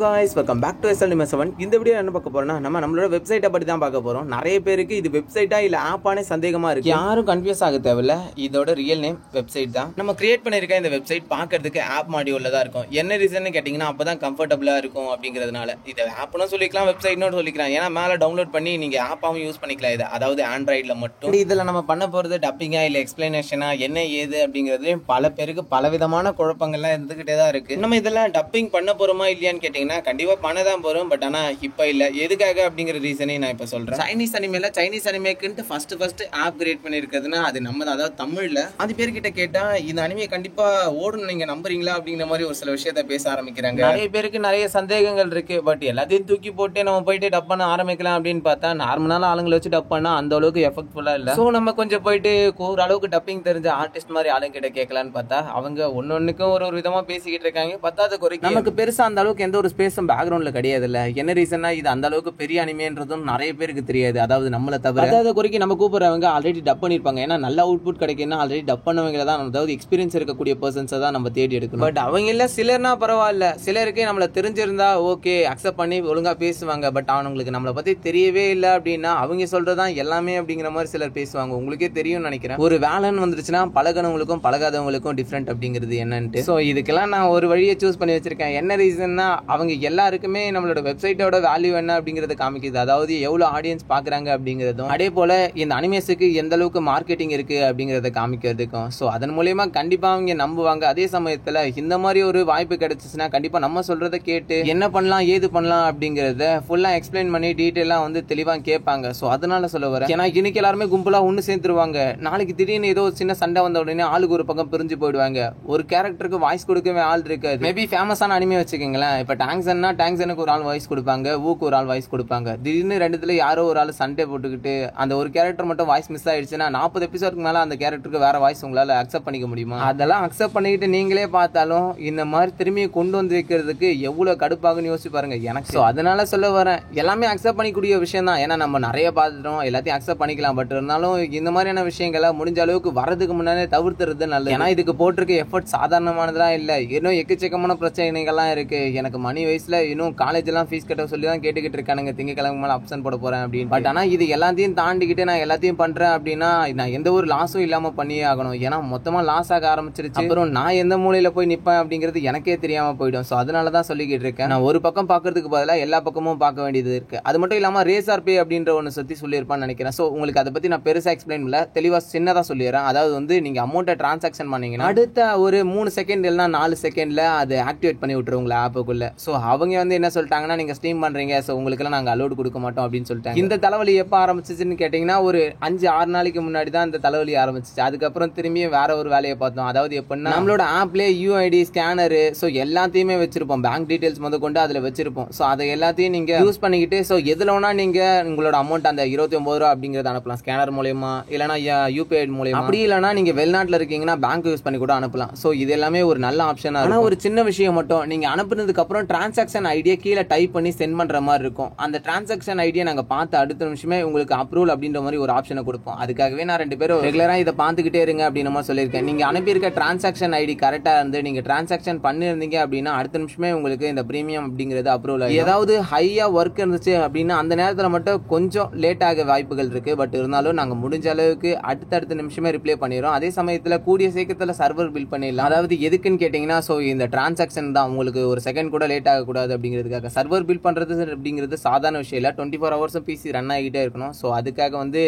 guys, welcome back to SLM7. இந்த video என்ன பார்க்க போறோம்னா நம்மளோட வெப்சைட்டை பத்தி தான் பார்க்க போறோம். நிறைய பேருக்கு இது வெப்சைட்டா இல்ல ஆப்பானே சந்தேகமா இருக்கு. யாரும் கன்ஃபியூஸ் ஆக தேவையில்ல. இதோட ரியல் நேம் வெப்சைட் தான். நம்ம கிரியேட் பண்ணிருக்க இந்த வெப்சைட் பார்க்கிறதுக்கு ஆப் மாடியூல்ல தான் இருக்கும். என்ன ரீசன்னு கேட்டிங்கன்னா அப்பதான் கம்ஃபர்ட்டபிளா இருக்கும் அப்படிங்கிறதுனால. இத ஆப்னு சொல்லிக்கலாம், வெப்சைட்னு சொல்லிக்கலாம். ஏன்னா மேல டவுன்லோட் பண்ணி நீங்க ஆப்பாவும் யூஸ் பண்ணிக்கலாம். இது அதாவது ஆண்ட்ராய்டுல மட்டும். இதுல நம்ம பண்ண போறது டப்பிங்கா இல்ல எக்ஸ்பிளனேஷனா என்ன ஏது அப்படிங்கிறது பல பேருக்கு பலவிதமான குழப்பங்கள்லாம் இருந்துகிட்டே தான் இருக்கு. நம்ம இதெல்லாம் டப்பிங் பண்ண போறோமா இல்லையான்னு கேட்டீங்கன்னா கண்டிப்பா பண்ண தான் போறோம். பட் ஆனா இப்ப இல்ல. எதுக்காக அப்படிங்கிற ரீசனே நான் இப்ப சொல்றேன். சைனீஸ் அனிமேக்கு ஃபர்ஸ்ட் ஆப் கிரியேட் பண்ணிருக்கிறதுனா அது நம்ம தான். அதாவது தமிழ்ல அது பேர்கிட்ட கேட்டா இந்த அனிமே கண்டிப்பா ஓடும் நீங்க நம்புறீங்களா அப்படிங்கிற மாதிரி ஒரு சில விஷயத்த பேச ஆரம்பிக்கிறாங்க. நிறைய பேருக்கு நிறைய சந்தேகங்கள் இருக்கு. பட் எல்லாத்தையும் தூக்கி போட்டு நம்ம போயிட்டு டப் பண்ண ஆரம்பிக்கலாம் அப்படின்னு பார்த்தா நார்மலான ஆளுங்களை வச்சு டப் பண்ணா அந்த அளவுக்கு எஃபெக்ட்ஃபுல்லா இல்ல. சோ நம்ம கொஞ்சம் போயிட்டு ஒரு அளவுக்கு டப்பிங் தெரிஞ்ச ஆர்டிஸ்ட் மாதிரி ஆளுங்க கிட்ட கேட்கலான்னு பார்த்தா அவங்க ஒன்னொன்னுக்கும் ஒரு விதமா பேசிக்கிட்டு இருக்காங்க. பத்தாவது குறைக்கு நமக்கு பெருசா அந்த அளவுக்கு எந்த ஒரு ஸ்பேஸும் பேக்ரவுண்ட்ல கிடையாது இல்ல. என்ன ரீசன்னா இது அந்த அளவுக்கு பெரிய அனிமேன்றதும் நிறைய பேருக்கு தெரியாது. அதாவது நம்மள தவிர அதாவது குறைக்கு நம்ம கூப்பிடுறவங்க ஆல்ரெடி டப் பண்ணிருப்பாங்க. ஏன்னா நல்ல அவுட்புட் கிடைக்குன்னா ஆல்ரெடி டப் பண்ணவங்க தான், அதாவது எக்ஸ்பீரியன்ஸ் இருக்கக்கூடிய பர்சன்ஸை தான் நம்ம தேடி எடுக்கணும். பட் அவங்க இல்ல சிலர்னா பரவாயில்ல, சிலருக்கு நம்மள தெரிஞ்சிருந்தா ஓகே அக்செப்ட் பண்ணி ஒழுங்கா பேசுவாங்க. பட் அவங்களுக்கு நம்மளை பத்தி தெரியவே இல்லை அப்படின்னா அவங்க சொல்றதான் எல்லாமே அப்படிங்கிற மாதிரி சிலர் பேசுவாங்க. உங்களுக்கே தெரியும் நினைக்கிறேன். ஒரு வேலைன்னு வந்துருச்சுன்னா பழகினவங்களுக்கும் பழகாதவங்களுக்கும் டிஃப்ரெண்ட் அப்படிங்கிறது என்னன்ட்டு. ஸோ இதுக்கெல்லாம் நான் ஒரு வழியை சூஸ் பண்ணி வச்சிருக்கேன். என்ன ரீசன்னா அவங்க எல்லாருக்குமே நம்மளோட வெப்சைட்டோட வேல்யூ என்ன அப்படிங்கறது காமிக்குது. அதாவது எவ்வளவு ஆடியன்ஸ் பாக்குறாங்க அப்படிங்கறதும் அதே போல இந்த அனிமேஸுக்கு எந்த அளவுக்கு மார்க்கெட்டிங் இருக்கு அப்படிங்கறத காமிக்கிறதுக்கும். ஸோ அதன் மூலமா கண்டிப்பா அவங்க நம்புவாங்க. அதே சமயத்துல இந்த மாதிரி ஒரு வாய்ப்பு கிடைச்சிச்சுன்னா கண்டிப்பா நம்ம சொல்றதை கேட்டு என்ன பண்ணலாம் ஏது பண்ணலாம் அப்படிங்கறத ஃபுல்லா எக்ஸ்பிளைன் பண்ணி டீட்டெயிலா வந்து தெளிவா கேட்பாங்க. ஸோ அதனால சொல்ல வரேன். ஏன்னா இன்னைக்கு எல்லாருமே கும்பலா ஒண்ணு சேர்ந்துருவாங்க. நாளைக்கு திடீர்னு ஏதோ சின்ன சண்டை வந்த உடனே ஆளுக்கு ஒரு பக்கம் பிரிஞ்சு போயிடுவாங்க. ஒரு கேரக்டருக்கு வாய்ஸ் கொடுக்கவே ஆள் இருக்காது. மேபி ஃபேமஸான அனிமே வச்சுக்கோங்களேன். இப்ப டாங்ஸனுக்கு ஒரு ஆள் வாய்ஸ் கொடுப்பாங்க, ஊக்கு ஒரு ஆள் வாய்ஸ் கொடுப்பாங்க. திடீர்னு ரெண்டுத்துல யாரோ ஒரு ஆள் சண்டை போட்டுக்கிட்டு அந்த ஒரு கேரக்டர் மட்டும் வாய்ஸ் மிஸ் ஆயிடுச்சுன்னா 40 எபிசோடுக்கு மேல அந்த கேரக்டருக்கு வேற வாய்ஸ் உங்களால அக்செப்ட் பண்ணிக்க முடியுமா? அதெல்லாம் அக்செப்ட் பண்ணிக்கிட்டு நீங்களே பார்த்தாலும் இந்த மாதிரி திரும்பி கொண்டு வந்து வைக்கிறதுக்கு எவ்வளவு கடுப்பாகுன்னு யோசிச்சு பாருங்க எனக்கு. அதனால சொல்ல வரேன், எல்லாமே அக்செப்ட் பண்ணிக்கூடிய விஷயம் தான். ஏன்னா நம்ம நிறைய பார்த்துட்டோம், எல்லாத்தையும் அக்செப்ட் பண்ணிக்கலாம். பட் இருந்தாலும் இந்த மாதிரியான விஷயங்களை முடிஞ்ச அளவுக்கு வரதுக்கு முன்னாலே தவிர்த்துறது நல்லது. ஏன்னா இதுக்கு போட்டிருக்க எஃபர்ட் சாதாரணமானதெல்லாம் இல்லை. இன்னும் எக்கச்சக்கமான பிரச்சனைகள்லாம் இருக்கு. எனக்கு மணி வயசுல இன்னும் காலேஜ் எல்லாம் ஃபீஸ் கட்ட சொல்லி தான் கேட்டுக்கிட்டு இருக்கானுங்க. திங்கக்கிழமை மேல ஆப்ஷன் போட போறேன் அப்படின்னு. பட் ஆனா இது எல்லாத்தையும் தாண்டிக்கிட்டு நான் எல்லாத்தையும் பண்றேன் அப்படின்னா நான் எந்த ஒரு லாஸும் இல்லாம பண்ணியே ஆகணும். ஏன்னா மொத்தமா லாஸ் ஆக ஆரம்பிச்சிருச்சு. அப்புறம் நான் எந்த மூலையில போய் நிப்பேன் அப்படிங்கிறது எனக்கே தெரியாம போயிடும். ஸோ அதனாலதான் சொல்லிக்கிட்டு இருக்கேன். நான் ஒரு பக்கம் பாக்குறதுக்கு பதிலாக எல்லா பக்கமும் பார்க்க வேண்டியது இருக்கு. அது மட்டும் இல்லாம ரேசர் பே அப்படின்ற ஒன்னு சுத்தி சொல்லியிருப்பான்னு நினைக்கிறேன். ஸோ உங்களுக்கு அதை பத்தி நான் பெருசா எக்ஸ்பிளைன் பண்ணல, தெளிவா சின்னதா சொல்லிடுறேன். அதாவது வந்து நீங்க அமௌண்ட்டை டிரான்சாக்ஷன் பண்ணீங்கன்னா அடுத்த ஒரு 3 செகண்ட் இல்லைன்னா 4 செகண்ட்ல அது ஆக்டிவேட் பண்ணி விட்டுருவீங்களா ஆப்புக்குள்ள. ஸோ அவங்க வந்து என்ன சொல்லிட்டாங்கன்னா நீங்க ஸ்ட்ரீம் பண்றீங்க, ஸோ உங்களுக்கு எல்லாம் நாங்க அலோட் கொடுக்க மாட்டோம் அப்படின்னு சொல்லிட்டாங்க. இந்த தலைவலி எப்ப ஆரம்பிச்சிச்சுன்னு கேட்டீங்கன்னா ஒரு 5-6 நாளைக்கு முன்னாடி தான் இந்த தலைவலி ஆரம்பிச்சிச்சு. அதுக்கப்புறம் திரும்பியும் வேற ஒரு வேலையை பார்த்தோம். அதாவது எப்படின்னா நம்மளோட ஆப்லேயே யூஐடி ஸ்கேனரு ஸோ எல்லாத்தையுமே வச்சிருப்போம். பேங்க் டீடைல்ஸ் முத கொண்டு அதுல வச்சிருப்போம். ஸோ அதை எல்லாத்தையும் நீங்க யூஸ் பண்ணிக்கிட்டு ஸோ எதுல வேணா நீங்க உங்களோட அமௌண்ட் அந்த 29 ரூபா அப்படிங்கறத அனுப்பலாம். ஸ்கேனர் மூலமா இல்லைன்னா யூபிஐ மூலமா, அப்படி இல்லைன்னா நீங்க வெளிநாட்டுல இருக்கீங்கன்னா பேங்க் யூஸ் பண்ணி கூட அனுப்பலாம். ஸோ இது எல்லாமே ஒரு நல்ல ஆப்ஷன். ஆனா ஒரு சின்ன விஷயம் மட்டும், நீங்க அனுப்புனதுக்கு அப்புறம் டிரான்சாக்ஷன் ஐடியா கீழே டைப் பண்ணி சென்ட் பண்ற மாதிரி இருக்கும். அந்த டிரான்சாக்ஷன் ஐடியா நாங்க பார்த்து அடுத்த நிமிஷமே உங்களுக்கு அப்ரூவல் அப்படின்ற மாதிரி ஒரு ஆப்ஷனை கொடுப்போம். அதுக்காகவே நான் 2 பேரும் ரெகுலரா இதை பார்த்துக்கிட்டே இருங்க அப்படின்னு மாதிரி சொல்லியிருக்கேன். நீங்க அனுப்பியிருக்க டிரான்சாக்ஷன் ஐடி கரெக்டா இருந்து நீங்க டிரான்சாக்ஷன் பண்ணிருந்தீங்க அப்படின்னா அடுத்த நிமிஷமே உங்களுக்கு இந்த பிரீமியம் அப்படிங்கிறது அப்ரூவல் ஆகும். ஏதாவது ஹையா ஒர்க் இருந்துச்சு அப்படின்னா அந்த நேரத்துல மட்டும் கொஞ்சம் லேட் ஆக வாய்ப்புகள் இருக்கு. பட் இருந்தாலும் நாங்க முடிஞ்ச அளவுக்கு அடுத்த நிமிஷமே ரிப்ளை பண்ணிடுறோம். அதே சமயத்துல கூடிய சீக்கிரத்துல சர்வர் பில் பண்ணிடலாம். அதாவது எதுக்குன்னு கேட்டீங்கன்னா ஸோ இந்த டிரான்சாக்ஷன் தான் உங்களுக்கு ஒரு செகண்ட் கூட லேட் ஆகக்கூடாது அப்படிங்கிறதுக்காக. சர்வர் பில் பண்றது அப்படிங்கிறது சாதாரண விஷயம் இல்லை. 24 ஹவர்ஸும் பிசி ரன் ஆகிட்டே இருக்கணும். ஸோ அதுக்காக வந்து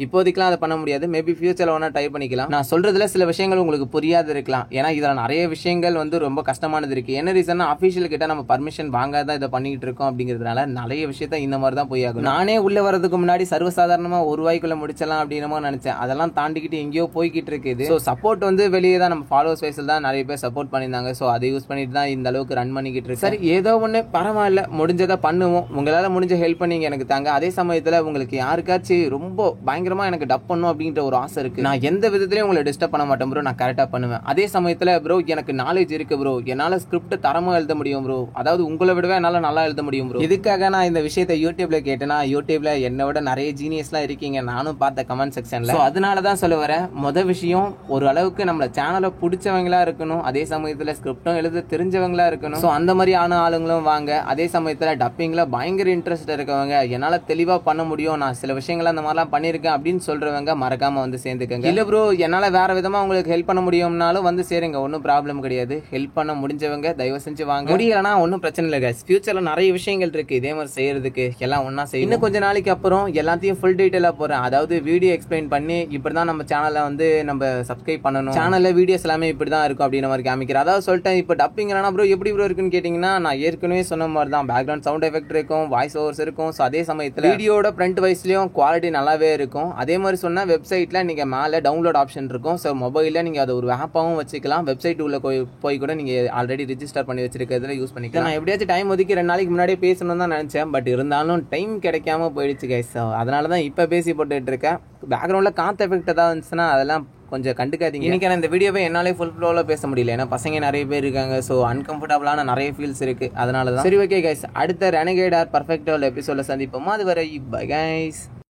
இப்போதைக்கெல்லாம் அதை பண்ண முடியாது. மேபி ஃபியூச்சர்ல வேணா ட்ரை பண்ணிக்கலாம். நான் சொல்றதுல சில விஷயங்கள் உங்களுக்கு புரியாது இருக்கலாம். ஏன்னா இதுல நிறைய விஷயங்கள் வந்து ரொம்ப கஷ்டமானது இருக்கு. என்ன ரீசன்னா அபிஷியல் கிட்ட நம்ம பர்மிஷன் வாங்காதான் இதை பண்ணிட்டு இருக்கோம் அப்படிங்கிறதுனால நிறைய விஷயத்த இந்த மாதிரி தான் போய் ஆகும். நானே உள்ள வரதுக்கு முன்னாடி சர்வசாதாரணமா ஒரு ரூபாய்க்குள்ள முடிச்சலாம் அப்படின்னு நினைச்சேன். அதெல்லாம் தாண்டிக்கிட்டு எங்கேயோ போய்கிட்டு இருக்குது. ஸோ சப்போர்ட் வந்து வெளியே தான் நம்ம ஃபாலோவர்ஸ் வைஸில் தான் நிறைய பேர் சப்போர்ட் பண்ணியிருந்தாங்க. ஸோ அதை யூஸ் பண்ணிட்டு தான் இந்த அளவுக்கு ரன் பண்ணிக்கிட்டு இருக்கு. சரி ஏதோ ஒன்று பரவாயில்ல, முடிஞ்சதை பண்ணுவோம். உங்களால முடிஞ்ச ஹெல்ப் பண்ணி எனக்கு தாங்க. அதே சமயத்தில் உங்களுக்கு யாருக்காச்சும் ரொம்ப பயங்கர பயங்கரமா எனக்கு டப் பண்ணும் அப்படின்ற ஒரு ஆசை இருக்கு. நான் எந்த விதத்திலயும் உங்களை டிஸ்டர்ப் பண்ண மாட்டேன் ப்ரோ, நான் கரெக்டா பண்ணுவேன். அதே சமயத்துல ப்ரோ எனக்கு நாலேஜ் இருக்கு ப்ரோ, என்னால ஸ்கிரிப்ட் தரமா எழுத முடியும் ப்ரோ, அதாவது உங்களை விடவே என்னால நல்லா எழுத முடியும் ப்ரோ. இதுக்காக நான் இந்த விஷயத்தை யூடியூப்ல கேட்டேன்னா, யூடியூப்ல என்னை விட நிறைய ஜீனியஸ்லாம் இருக்கீங்க, நானும் பார்த்த கமெண்ட் செக்ஷன்ல. அதனாலதான் சொல்ல வரேன், மொதல் விஷயம் ஒரு அளவுக்கு நம்மள சேனலை பிடிச்சவங்களா இருக்கணும், அதே சமயத்துல ஸ்கிரிப்டும் எழுத தெரிஞ்சவங்களா இருக்கணும். ஸோ அந்த மாதிரி ஆளுங்களும் வாங்க. அதே சமயத்துல டப்பிங்ல பயங்கர இன்ட்ரெஸ்ட் இருக்கவங்க, என்னால தெளிவா பண்ண முடியும், நான் சில விஷயங்களை அந்த மாதிரிலாம் பண்ணிருக்கேன் அப்படின்னு சொல்றவங்க மறக்காம வந்து சேர்ந்துக்கங்க. இல்ல ப்ரோ என்னால வேற விதமா உங்களுக்கு ஹெல்ப் பண்ண முடியும்னாலும் வந்து சேருங்க, ஒன்றும் ப்ராப்ளம் கிடையாது. ஹெல்ப் பண்ண முடிஞ்சவங்க தயவு செஞ்சு வாங்க, முடியலன்னா ஒன்றும் பிரச்சனை இல்லை கைஸ். ஃபியூச்சர்ல நிறைய விஷயங்கள் இருக்கு இதே மாதிரி செய்யறதுக்கு, எல்லாம் ஒன்னா செய்யும். இன்னும் கொஞ்ச நாளைக்கு அப்புறம் எல்லாத்தையும் ஃபுல் டீட்டெயிலா போறேன், அதாவது வீடியோ எக்ஸ்பிளைன் பண்ணி இப்படிதான் நம்ம சேனலை வந்து நம்ம சப்ஸ்கிரைப் பண்ணணும், சேனல்ல வீடியோஸ் எல்லாமே இப்படிதான் இருக்கும் அப்படின்ற மாதிரி காமிக்கிறேன். அதாவது சொல்லிட்டேன். இப்போ டப்பிங் ப்ரோ எப்படி ப்ரோ இருக்குன்னு கேட்டீங்கன்னா, நான் ஏற்கனவே சொன்ன மாதிரி தான் பேக்ரவுண்ட் சவுண்ட் எஃபெக்ட் இருக்கும், வாய்ஸ் ஓவர்ஸ் இருக்கும். ஸோ அதே சமயத்தில் வீடியோட ஃப்ரண்ட் வைஸ்லயும் குவாலிட்டி நல்லாவே இருக்கும். அதே மாதிரி சொன்னால் வெப்சைட்ல நீங்க மேலே டவுன்லோட் ஆப்ஷன் இருக்கும். ஸோ மொபைலில் நீங்க அதை ஒரு ஆப்பாகவும் வச்சுக்கலாம், வெப்சைட் உள்ள போய் கூட நீங்க ஆல்ரெடி ரிஜிஸ்டர் பண்ணி வச்சிருக்கிறதுல யூஸ் பண்ணிக்கலாம். நான் எப்படியாச்சும் டைம் ஒதுக்கி 2 நாளைக்கு முன்னாடியே பேசணும்னு தான் நினைச்சேன், பட் இருந்தாலும் டைம் கிடைக்காம போயிடுச்சு கைஸ். அதனால தான் இப்போ பேசி போட்டுட்டு இருக்கேன். பேக்ரவுண்ட்ல காத்து எஃபெக்ட் ஏதாவது இருந்துச்சுன்னா அதெல்லாம் கொஞ்சம் கண்டுக்காதீங்க. இன்னைக்கு இந்த வீடியோவை என்னாலே ஃபுல் ஃப்ளோவில் பேச முடியல, ஏன்னா பசங்க நிறைய பேர் இருக்காங்க. ஸோ அன்கம்ஃபர்டபுளான நிறைய ஃபீல்ஸ் இருக்கு, அதனால தான். சரி ஓகே கைஸ், அடுத்த ரெனகேட் ஆர் பர்ஃபெக்ட் எபிசோட சந்திப்போம். அது வரை பை கைஸ்.